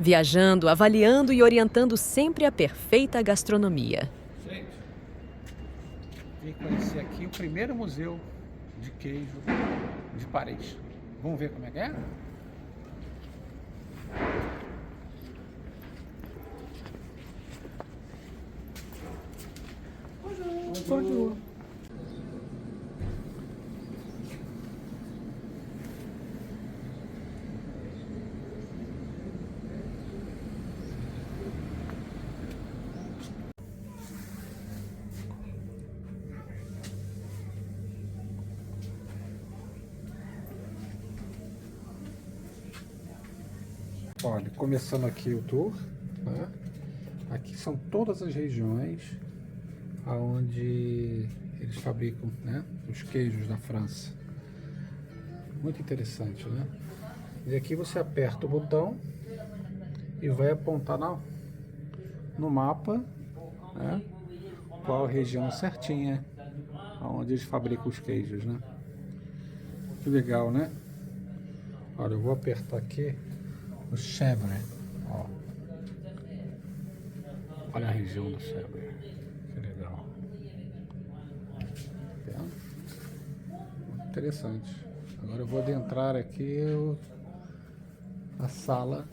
Viajando, avaliando e orientando sempre a perfeita gastronomia. Gente, vim conhecer aqui o primeiro museu de queijo de Paris. Vamos ver como é que é? Bonjour. Olha, começando aqui o tour, né? Aqui são todas as regiões onde eles fabricam, né, os queijos da França. Muito interessante, né? E aqui você aperta o botão e vai apontar no mapa, né, qual a região certinha onde eles fabricam os queijos, né? Que legal, né? Olha, eu vou apertar aqui o Chèvre, ó. Olha a região do Chèvre, que legal. Tá? Muito interessante. Agora eu vou adentrar aqui a sala.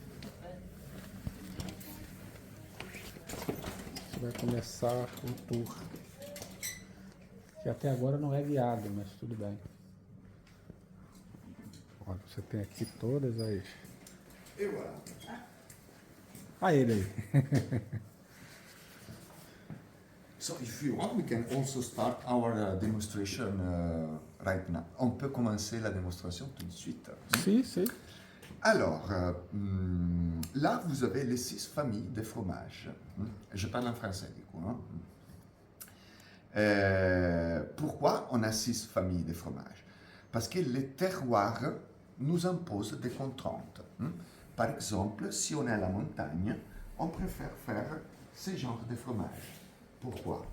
Você vai começar o tour, que até agora não é guiado, mas tudo bem. Olha, você tem aqui todas as... Ah, ele aí. So if you want, we can also start our demonstration right now. On peut commencer la démonstration tout de suite. Si, si. Alors, là, vous avez les 6 familles de fromages. Je parle en français, du coup. Pourquoi on a 6 familles de fromages? Parce que les terroirs nous imposent des contraintes. Par exemple, si on est à la montagne, on préfère faire ce genre de fromage. Pourquoi?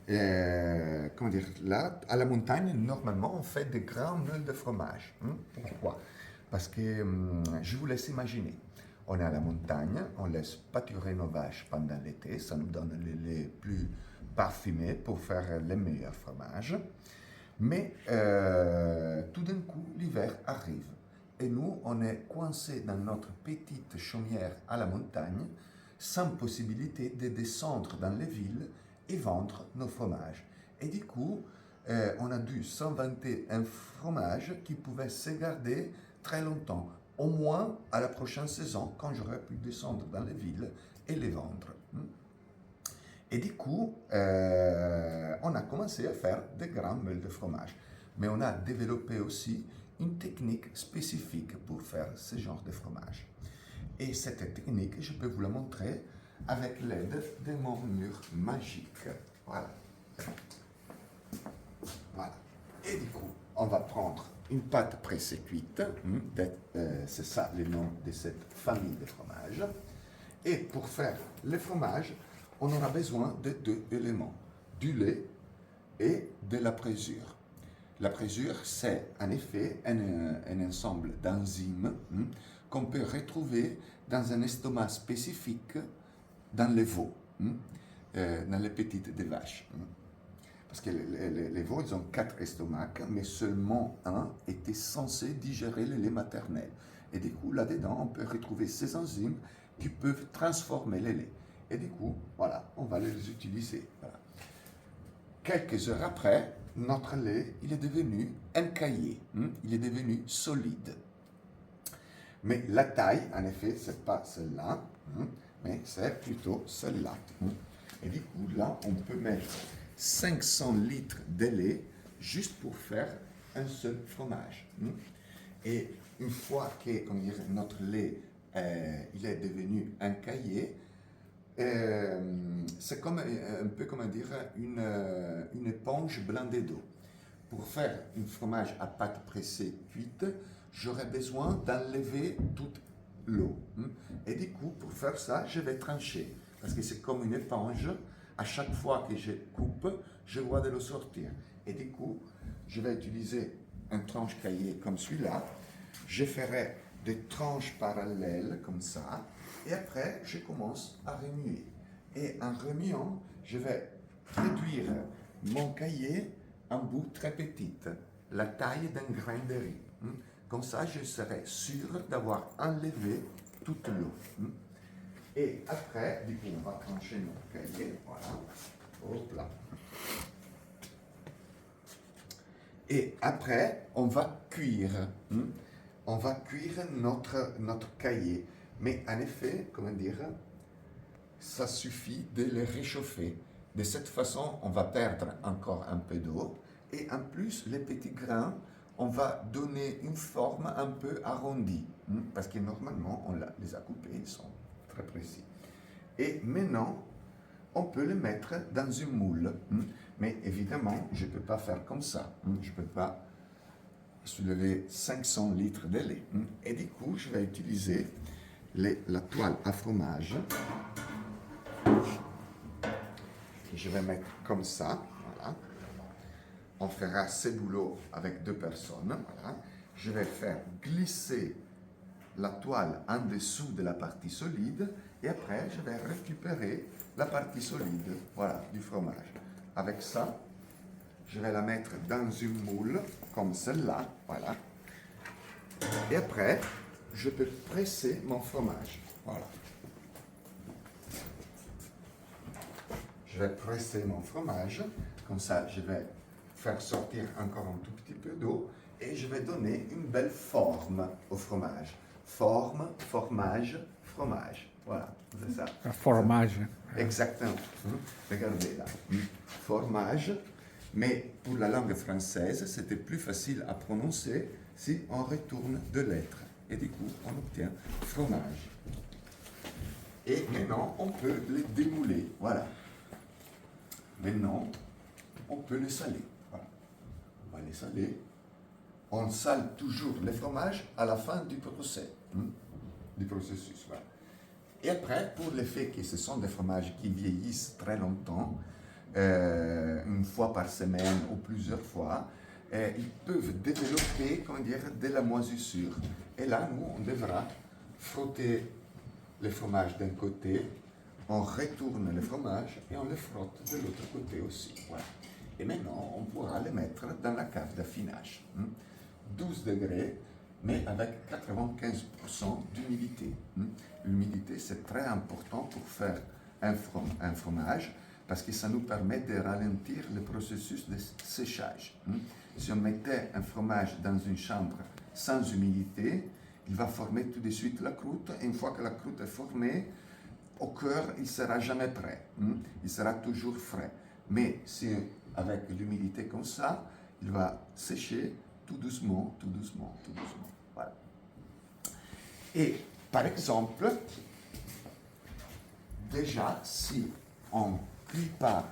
Comment dire, là, à la montagne, normalement, on fait des grands meules de fromage. Pourquoi? Parce que je vous laisse imaginer. On est à la montagne, on laisse pâturer nos vaches pendant l'été, ça nous donne les laits plus parfumés pour faire les meilleurs fromages. Mais tout d'un coup, l'hiver arrive. Et nous, on est coincés dans notre petite chaumière à la montagne, sans possibilité de descendre dans les villes et vendre nos fromages. Et du coup, on a dû s'inventer un fromage qui pouvait se garder très longtemps, au moins à la prochaine saison, quand j'aurais pu descendre dans les villes et les vendre. Et du coup, on a commencé à faire des grands meules de fromage. Mais on a développé aussi une technique spécifique pour faire ce genre de fromage. Et cette technique, je peux vous la montrer avec l'aide de mon mur magique. Voilà. Voilà. Et du coup, on va prendre une pâte pressée cuite. C'est ça le nom de cette famille de fromages. Et pour faire le fromage, on aura besoin de 2 éléments, du lait et de la présure. La présure, c'est en effet un ensemble d'enzymes qu'on peut retrouver dans un estomac spécifique dans les veaux, dans les petites des vaches. Parce que les veaux, ils ont 4 estomacs, mais seulement un était censé digérer le lait maternel. Et du coup, là-dedans, on peut retrouver ces enzymes qui peuvent transformer le lait. Et du coup, voilà, on va les utiliser. Voilà. Quelques heures après, notre lait, il est devenu écaillé, il est devenu solide. Mais la taille, en effet, c'est pas celle-là, mais c'est plutôt celle-là. Et du coup, là, on peut mettre 500 litres de lait juste pour faire un seul fromage. Et une fois que, comment dire, notre lait il est devenu écaillé, c'est comme un peu, comment dire, une éponge blindée d'eau. Pour faire un fromage à pâte pressée cuite, j'aurais besoin d'enlever toute l'eau. Et du coup, pour faire ça, je vais trancher. Parce que c'est comme une éponge. À chaque fois que je coupe, je vois de l'eau sortir. Et du coup, je vais utiliser un tranche caillé comme celui-là. Je ferai des tranches parallèles comme ça. Et après, je commence à remuer. Et en remuant, je vais réduire mon cahier en bouts très petites, la taille d'un grain de riz. Comme ça, je serai sûr d'avoir enlevé toute l'eau. Et après, du coup, on va trancher notre cahier. Voilà. Hop là. Et après, on va cuire. On va cuire notre cahier. Mais en effet, comment dire, ça suffit de le réchauffer. De cette façon, on va perdre encore un peu d'eau. Et en plus, les petits grains, on va donner une forme un peu arrondie. Parce que normalement, on les a coupés, ils sont très précis. Et maintenant, on peut le mettre dans une moule. Mais évidemment, je ne peux pas faire comme ça. Je ne peux pas soulever 500 litres de lait. Et du coup, je vais utiliser la toile à fromage. Je vais mettre comme ça. Voilà. On fera ce boulot avec 2 personnes. Voilà. Je vais faire glisser la toile en dessous de la partie solide et après je vais récupérer la partie solide, voilà, du fromage. Avec ça, je vais la mettre dans une moule comme celle-là, voilà. Et après, je peux presser mon fromage, voilà. Je vais presser mon fromage, comme ça je vais faire sortir encore un tout petit peu d'eau et je vais donner une belle forme au fromage. Forme, formage, fromage. Voilà, c'est ça. Fromage. Exactement. Regardez là. Fromage. Mais pour la langue française, c'était plus facile à prononcer si on retourne deux lettres. Et du coup, on obtient fromage. Et maintenant, on peut les démouler. Voilà. Maintenant, on peut les saler. Voilà. On va les saler. On sale toujours les fromages à la fin du processus. Voilà. Et après, pour le fait que ce sont des fromages qui vieillissent très longtemps, une fois par semaine ou plusieurs fois, ils peuvent développer, comment dire, de la moisissure. Et là, nous, on devra frotter le fromage d'un côté, on retourne le fromage et on le frotte de l'autre côté aussi. Voilà. Et maintenant, on pourra le mettre dans la cave d'affinage. 12 degrés, mais avec 95% d'humidité. L'humidité, c'est très important pour faire un fromage parce que ça nous permet de ralentir le processus de séchage. Si on mettait un fromage dans une chambre sans humidité, il va former tout de suite la croûte. Et une fois que la croûte est formée, au cœur, il ne sera jamais prêt. Il sera toujours frais. Mais si avec l'humidité comme ça, il va sécher tout doucement, tout doucement, tout doucement. Voilà. Et par exemple, déjà, si on ne cuit pas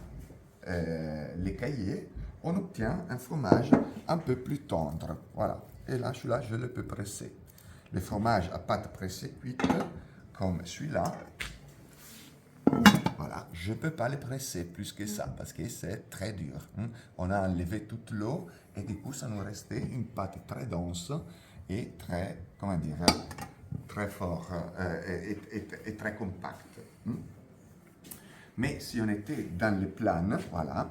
les cahiers, on obtient un fromage un peu plus tendre. Voilà. Et là, celui-là, je le peux presser. Le fromage à pâte pressée cuite, comme celui-là, voilà, je ne peux pas le presser plus que ça parce que c'est très dur. On a enlevé toute l'eau et du coup, ça nous restait une pâte très dense et très, comment dire, très fort et très compacte. Mais si on était dans le plan, voilà,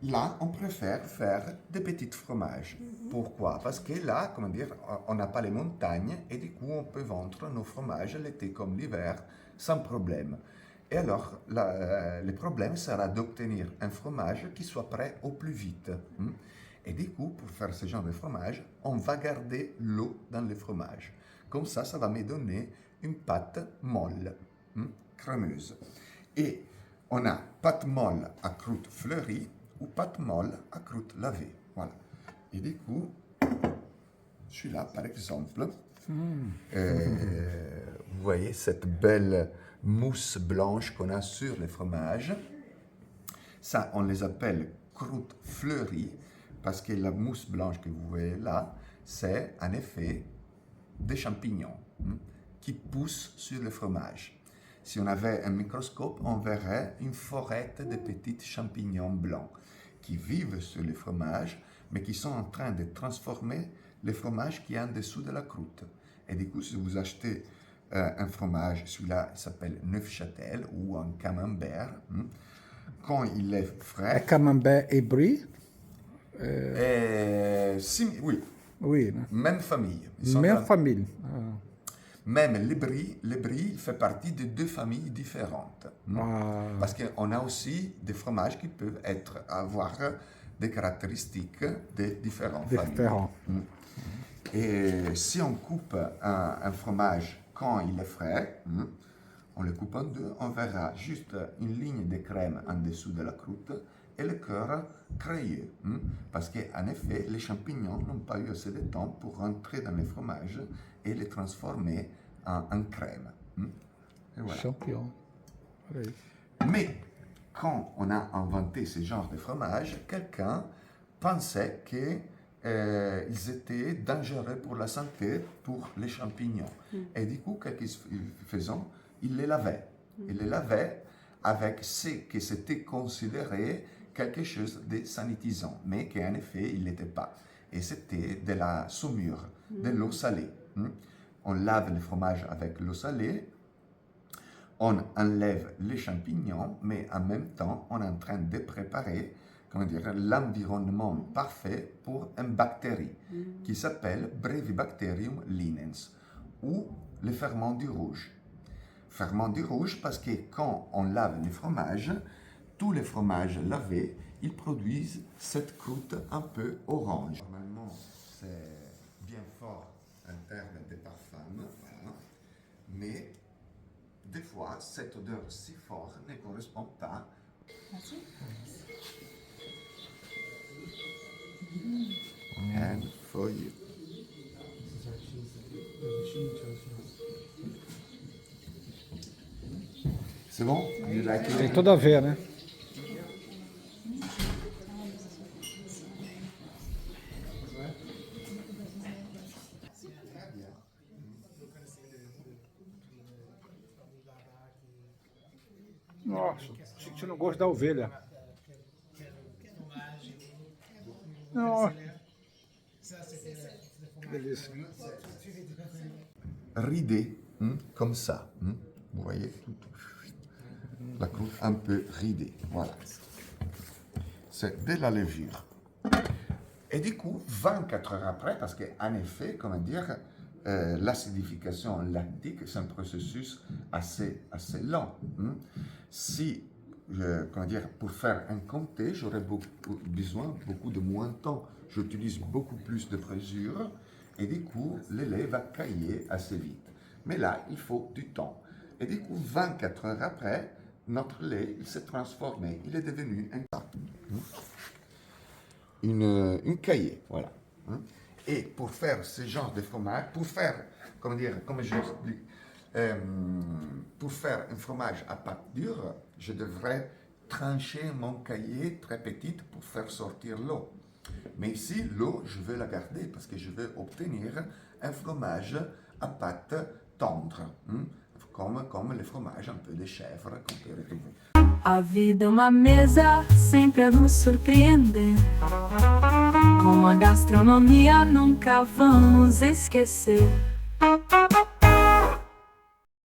là, on préfère faire des petits fromages. Pourquoi? Parce que là, comment dire, on n'a pas les montagnes et du coup, on peut vendre nos fromages l'été comme l'hiver sans problème. Et alors, le problème sera d'obtenir un fromage qui soit prêt au plus vite. Et du coup, pour faire ce genre de fromage, on va garder l'eau dans le fromage. Comme ça va me donner une pâte molle, crémeuse. Et on a pâte molle à croûte fleurie ou pâte molle à croûte lavée. Voilà. Et du coup, celui-là, par exemple, vous voyez cette belle mousse blanche qu'on a sur le fromage. Ça, on les appelle croûte fleurie parce que la mousse blanche que vous voyez là, c'est en effet des champignons qui poussent sur le fromage. Si on avait un microscope, on verrait une forêt de petits champignons blancs qui vivent sur le fromage, mais qui sont en train de transformer le fromage qui est en dessous de la croûte. Et du coup, si vous achetez un fromage, celui-là, il s'appelle Neufchâtel ou un camembert, quand il est É frais, camembert et brie? oui, Oui, né? même famille. Ils sont Même dans- famille. Ah. Même les brie, il fait partie de deux familles différentes. Ah. Parce qu'on a aussi des fromages qui peuvent avoir des caractéristiques de différentes familles. Différent. Et si on coupe un fromage quand il est frais, on le coupe en deux, on verra juste une ligne de crème en dessous de la croûte et le cœur crayeux. Parce qu'en effet, les champignons n'ont pas eu assez de temps pour rentrer dans le fromage et les transformer en crème. Et voilà. Champignon. Olha isso. Mais quand on a inventé ce genre de fromage, quelqu'un pensait qu'ils étaient dangereux pour la santé, pour les champignons. Et du coup, qu'est-ce qu'ils faisaient? Ils les lavaient. Ils les lavaient avec ce que c'était considéré quelque chose de sanitisant, mais qu'en effet, il n'était pas. Et c'était de la saumure, de l'eau salée. On lave le fromage avec l'eau salée, on enlève les champignons, mais en même temps, on est en train de préparer, comment dire, l'environnement parfait pour une bactérie qui s'appelle Brevibacterium linens, ou le ferment du rouge. Ferment du rouge parce que quand on lave les fromages, tous les fromages lavés, ils produisent cette croûte un peu orange. Normalement, c'est bien fort en termes de parfum, voilà. Mais des fois, cette odeur si forte ne correspond pas. And for you. C'est bon? You like it? Tem tudo a ver, né? Nossa, sentindo o gosto da ovelha. Nossa, que delícia. Ridé, comme ça. Vous voyez tout, la croûte un peu ridée. Voilà. C'est de la levure. Et du coup, 24 heures après, parce qu'en effet, comment dire, l'acidification lactique, c'est un processus assez lent. Si, comment dire, pour faire un comté, j'aurais besoin beaucoup de moins de temps. J'utilise beaucoup plus de mesure et du coup, le lait va cailler assez vite. Mais là, il faut du temps. Et du coup, 24 heures après, notre lait, il s'est transformé. Il est devenu une caillée, voilà. Et pour faire ce genre de fromage, pour faire, comment dire, comme je dis, pour faire un fromage à pâte dure, je devrais trancher mon caillé très petite pour faire sortir l'eau. Mais ici, l'eau, je veux la garder parce que je veux obtenir un fromage à pâte tendre, comme le fromage un peu de chèvre qu'on peut retrouver. A vida é uma mesa sempre a nos surpreender. Com a gastronomia nunca vamos esquecer.